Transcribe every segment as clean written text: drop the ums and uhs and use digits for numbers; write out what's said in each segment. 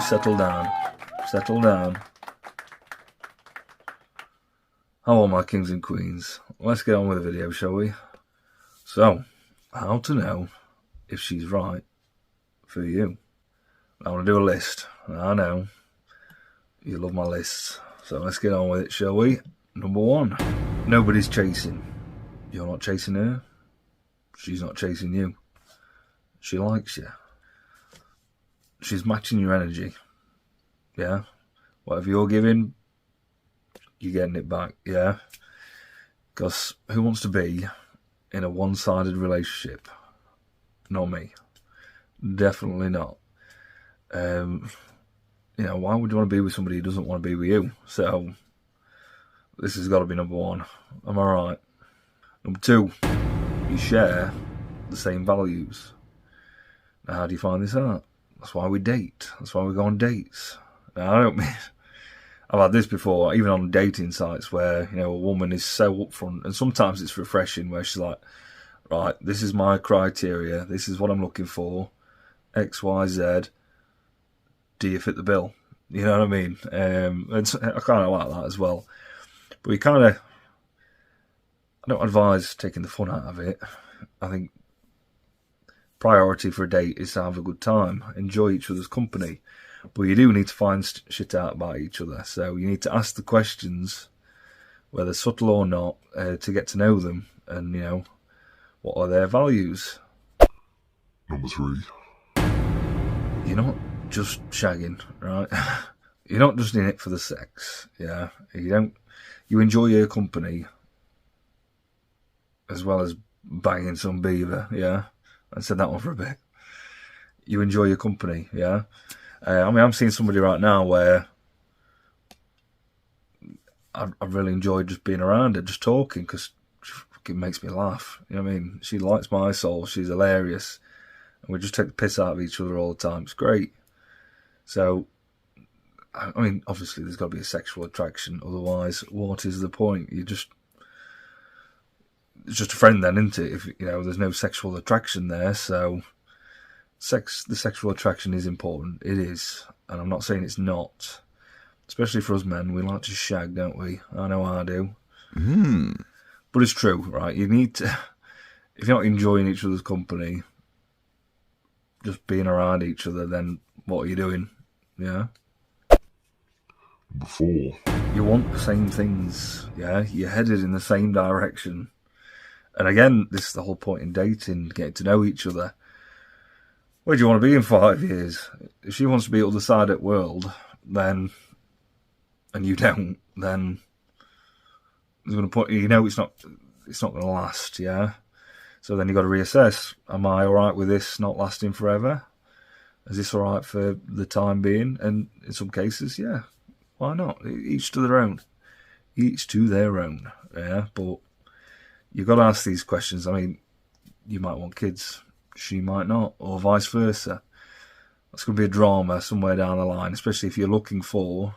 settle down. Settle down. How are my kings and queens? Let's get on with the video, shall we? So, how to know if she's right for you. I want to do a list. I know. You love my lists. So let's get on with it, shall we? Number 1. Nobody's chasing. You're not chasing her. She's not chasing you. She likes you. She's matching your energy. Yeah? Whatever you're giving, you're getting it back. Yeah? Because who wants to be in a one-sided relationship? Not me. Definitely not. Why would you want to be with somebody who doesn't want to be with you? So, this has got to be number 1. Am I right? Number 2, you share the same values. Now, how do you find this out? That's why we date. That's why we go on dates. Now, I don't mean... I've had this before, even on dating sites where, a woman is so upfront, and sometimes it's refreshing where she's like, right, this is my criteria, this is what I'm looking for, X, Y, Z, do you fit the bill? You know what I mean? And I kind of like that as well. But I don't advise taking the fun out of it. I think priority for a date is to have a good time, enjoy each other's company. But you do need to find shit out about each other. So you need to ask the questions, whether subtle or not, to get to know them. And, what are their values? Number 3. You're not just shagging, right? You're not just in it for the sex, yeah? You enjoy your company as well as banging some beaver, yeah? I said that one for a bit. You enjoy your company, yeah? I'm seeing somebody right now where I really enjoy just being around her, just talking, because she fucking makes me laugh. You know what I mean? She lights my soul. She's hilarious. And we just take the piss out of each other all the time. It's great. So, obviously there's got to be a sexual attraction. Otherwise, what is the point? It's just a friend then, isn't it? If, there's no sexual attraction there, so... The sexual attraction is important. It is. And I'm not saying it's not. Especially for us men. We like to shag, don't we? I know I do. But it's true, right? You need to... If you're not enjoying each other's company, just being around each other, then what are you doing? Yeah? Number 4. You want the same things. Yeah? You're headed in the same direction. And again, this is the whole point in dating. Getting to know each other. Where do you want to be in 5 years? If she wants to be other side of the world, then, and you don't, then it's going to put it's not going to last, yeah. So then you got to reassess. Am I all right with this not lasting forever? Is this all right for the time being? And in some cases, yeah, why not? Each to their own. Each to their own, yeah. But you've got to ask these questions. You might want kids. She might not, or vice versa. That's going to be a drama somewhere down the line, especially if you're looking for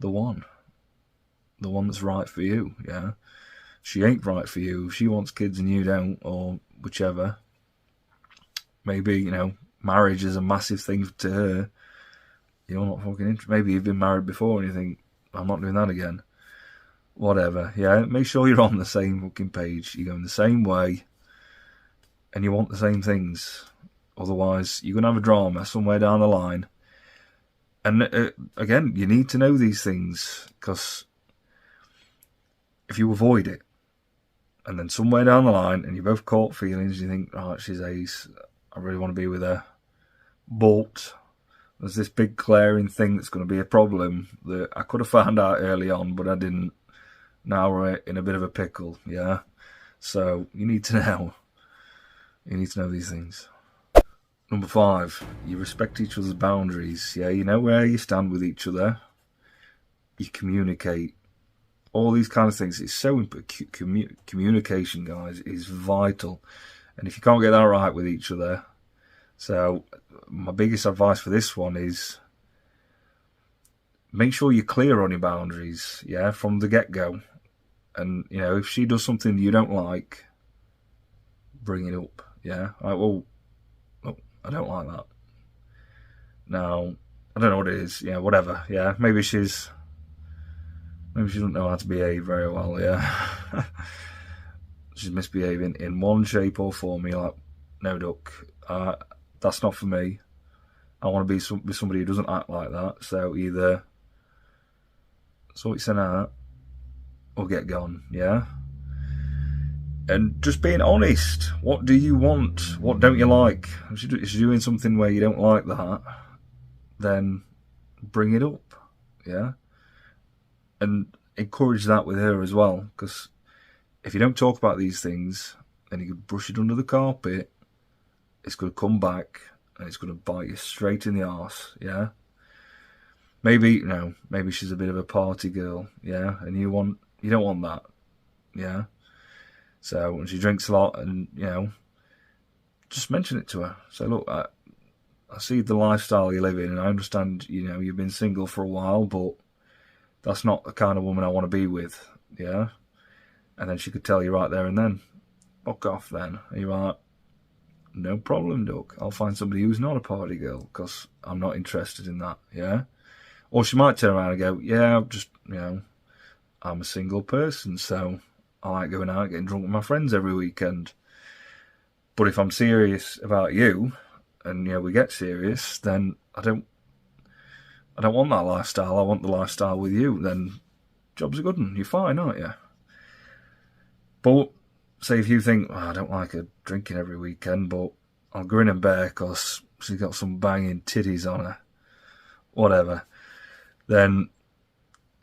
the one that's right for you, yeah? She ain't right for you. If she wants kids and you don't, or whichever, maybe, marriage is a massive thing to her. You're not fucking interested. Maybe you've been married before and you think, I'm not doing that again. Whatever, yeah? Make sure you're on the same fucking page. You're going the same way. And you want the same things. Otherwise, you're going to have a drama somewhere down the line. And again, you need to know these things. Because if you avoid it, and then somewhere down the line, and you both caught feelings, you think, oh, she's ace, I really want to be with her. But there's this big glaring thing that's going to be a problem that I could have found out early on, but I didn't. Now we're in a bit of a pickle, yeah? So you need to know. You need to know these things. Number 5, you respect each other's boundaries. Yeah, you know where you stand with each other. You communicate. All these kind of things. It's so important. Communication, guys, is vital. And if you can't get that right with each other... So, my biggest advice for this one is... Make sure you're clear on your boundaries, yeah, from the get-go. And, if she does something you don't like, bring it up. Yeah, I don't like that. Now, I don't know what it is. Yeah, whatever. Yeah, maybe she doesn't know how to behave very well. Yeah, she's misbehaving in one shape or form. You're like, no, duck. That's not for me. I want to be with somebody who doesn't act like that. So either sort yourself out or get gone. Yeah. And just being honest. What do you want? What don't you like? If you're doing something where you don't like that, then bring it up. Yeah. And encourage that with her as well. Because if you don't talk about these things, then you could brush it under the carpet. It's going to come back and it's going to bite you straight in the arse. Yeah. Maybe she's a bit of a party girl. Yeah. And you don't want that. Yeah. So when she drinks a lot, and just mention it to her. Say, look, I see the lifestyle you live in, and I understand, you've been single for a while, but that's not the kind of woman I want to be with. Yeah. And then she could tell you right there and then, fuck off then. And you're like, no problem, Duck. I'll find somebody who's not a party girl, because I'm not interested in that. Yeah. Or she might turn around and go, yeah, I'm a single person, so I like going out, getting drunk with my friends every weekend. But if I'm serious about you, and we get serious, then I don't want that lifestyle. I want the lifestyle with you. Then job's a good one. You're fine, aren't you? But say if you think, I don't like her drinking every weekend, but I'll grin and bear because she's got some banging titties on her, whatever, then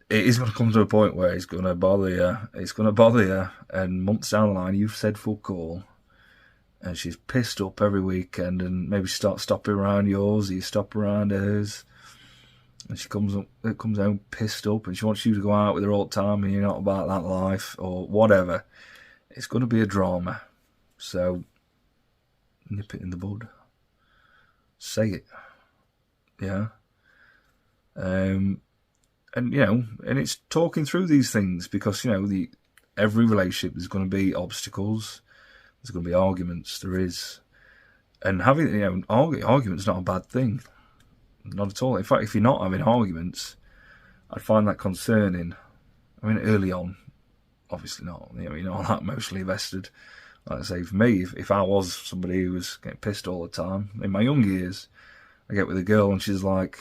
it is going to come to a point where it's going to bother you. It's going to bother you, and months down the line, you've said fuck all, and she's pissed up every weekend, and maybe she starts stopping around yours, you stop around hers, and she comes home pissed up, and she wants you to go out with her all the time, and you're not about that life, or whatever. It's going to be a drama. So, nip it in the bud. Say it. Yeah. And it's talking through these things, because every relationship there's going to be obstacles, there's going to be arguments, there is, and having arguments not a bad thing, not at all. In fact, if you're not having arguments, I'd find that concerning. I mean, early on, obviously not. You're not that emotionally invested. Like I say, for me, if I was somebody who was getting pissed all the time in my young years, I get with a girl and she's like,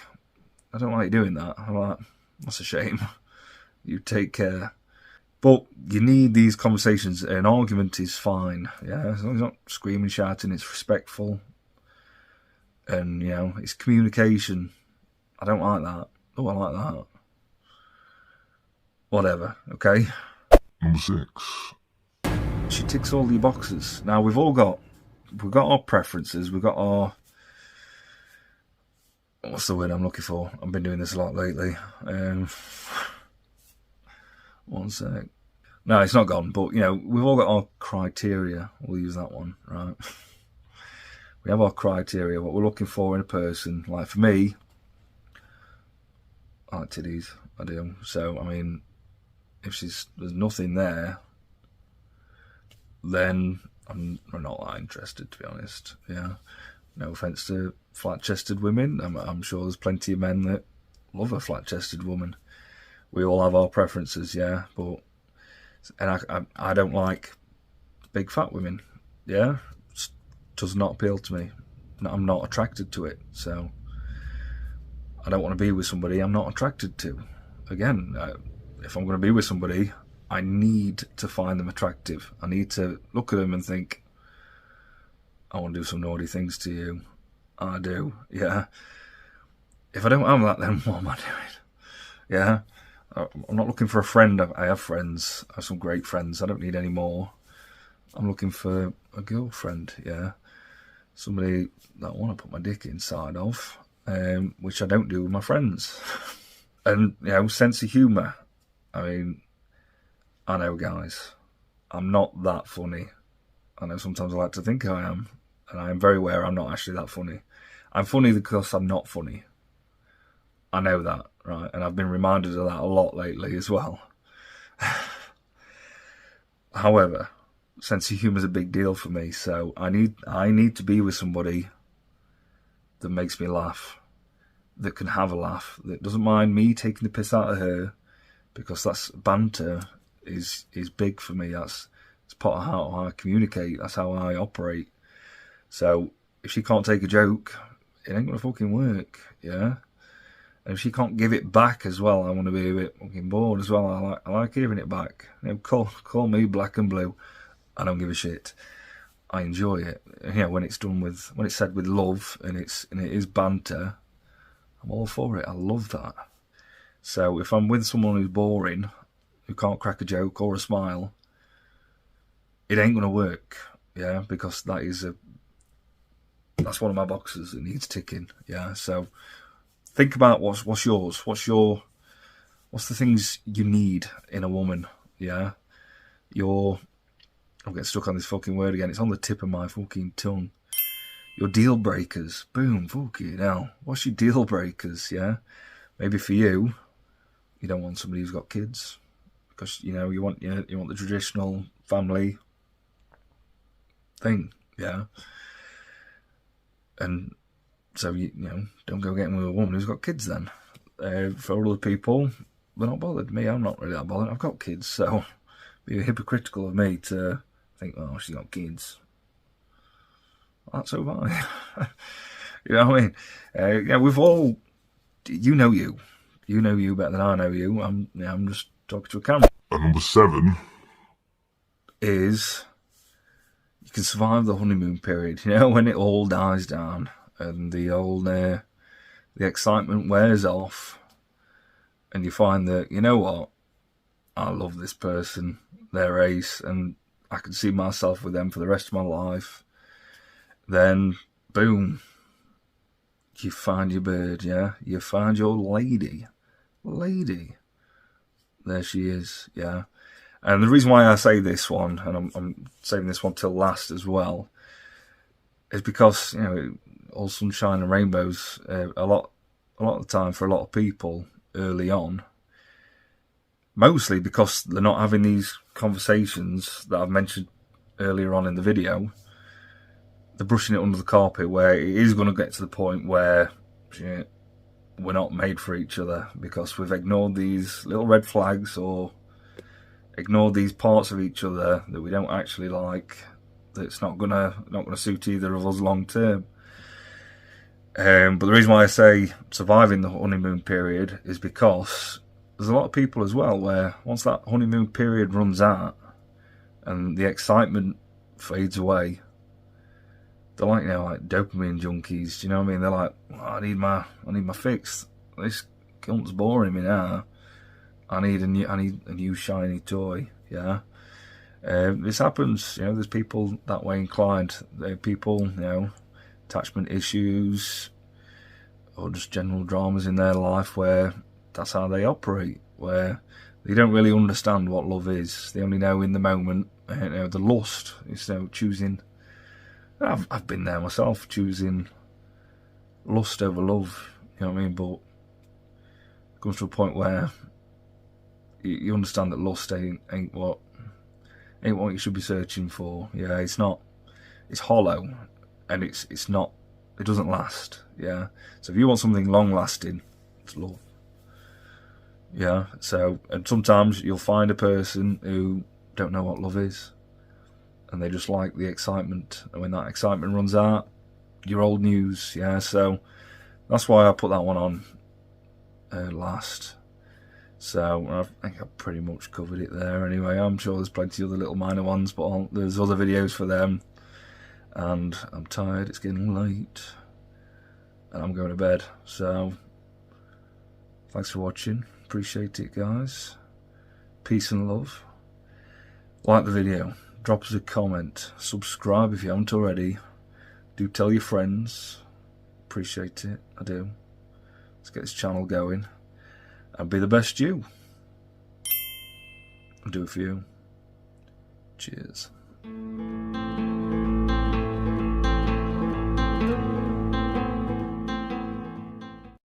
I don't like you doing that. I'm like, that's a shame. You take care. But you need these conversations. An argument is fine. Yeah, as long as it's not screaming, shouting, it's respectful. And, it's communication. I don't like that. Oh, I like that. Whatever, okay? Number 6. She ticks all the boxes. Now, we've got our preferences. We've got our... What's the word I'm looking for? I've been doing this a lot lately. One sec. No, it's not gone, but, we've all got our criteria. We'll use that one, right? We have our criteria, what we're looking for in a person. Like, for me, I like titties. I do. So, I mean, if there's nothing there, then I'm not that interested, to be honest. Yeah. No offence to flat-chested women. I'm sure there's plenty of men that love a flat-chested woman. We all have our preferences, yeah. And I don't like big fat women. Yeah, it does not appeal to me. I'm not attracted to it. So I don't want to be with somebody I'm not attracted to. Again, if I'm going to be with somebody, I need to find them attractive. I need to look at them and think, I want to do some naughty things to you. I do, yeah. If I don't have that, then what am I doing? Yeah. I'm not looking for a friend. I have friends. I have some great friends. I don't need any more. I'm looking for a girlfriend, yeah. Somebody that I want to put my dick inside of, which I don't do with my friends. And, sense of humour. I mean, I know, guys, I'm not that funny. I know sometimes I like to think I am, and I am very aware I'm not actually that funny. I'm funny because I'm not funny. I know that, right? And I've been reminded of that a lot lately as well. However, sense of humour is a big deal for me, so I need to be with somebody that makes me laugh, that can have a laugh, that doesn't mind me taking the piss out of her, because that's banter is big for me. It's part of how I communicate. That's how I operate. So if she can't take a joke, it ain't gonna fucking work, yeah. And if she can't give it back as well, I want to be a bit fucking bored as well. I like hearing it back. Call me black and blue. I don't give a shit. I enjoy it. When it's said with love and it is banter, I'm all for it. I love that. So if I'm with someone who's boring, who can't crack a joke or a smile, it ain't gonna work, yeah, because that's one of my boxes that needs ticking, yeah. So think about what's yours. What's the things you need in a woman, yeah. I'm getting stuck on this fucking word again. It's on the tip of my fucking tongue. Your deal breakers. Boom, fucking hell. What's your deal breakers, yeah? Maybe for you, you don't want somebody who's got kids, because you want the traditional family thing, yeah. And so don't go getting with a woman who's got kids then. For other people, they're not bothered. Me, I'm not really that bothered. I've got kids, so it'd be hypocritical of me to think, oh, she's got kids. That's so fine. You know what I mean? We've all, you know you better than I know you. I'm just talking to a camera. And number 7 is you can survive the honeymoon period. When it all dies down and the old the excitement wears off, and you find that, you know what, I love this person, they're ace, and I can see myself with them for the rest of my life. Then, boom, you find your bird, yeah? You find your lady. There she is, yeah? And the reason why I say this one, and I'm saving this one till last as well, is because, all sunshine and rainbows, a lot of the time for a lot of people early on, mostly because they're not having these conversations that I've mentioned earlier on in the video. They're brushing it under the carpet, where it is going to get to the point where we're not made for each other because we've ignored these little red flags or ignored these parts of each other that we don't actually like, that's not gonna suit either of us long term. But the reason why I say surviving the honeymoon period is because there's a lot of people as well where once that honeymoon period runs out and the excitement fades away, they're like dopamine junkies. Do you know what I mean? They're like, I need my fix. This cunt's boring me now. I need a new shiny toy. Yeah. This happens. There's people that way inclined. There are people, attachment issues or just general dramas in their life where that's how they operate, where they don't really understand what love is. They only know in the moment, the lust is choosing. I've been there myself, choosing lust over love, you know what I mean? But it comes to a point where you understand that lust ain't what you should be searching for. Yeah, it's not. It's hollow, and it doesn't last. Yeah. So if you want something long lasting, it's love. Yeah. So, and sometimes you'll find a person who don't know what love is, and they just like the excitement. And when that excitement runs out, you're old news. Yeah. So that's why I put that one on last. So I think I've pretty much covered it there anyway. I'm sure there's plenty of other little minor ones, but there's other videos for them. And I'm tired, it's getting late. And I'm going to bed. So, thanks for watching. Appreciate it, guys. Peace and love. Like the video. Drop us a comment. Subscribe if you haven't already. Do tell your friends. Appreciate it. I do. Let's get this channel going. And be the best you. I'll do it for you. Cheers.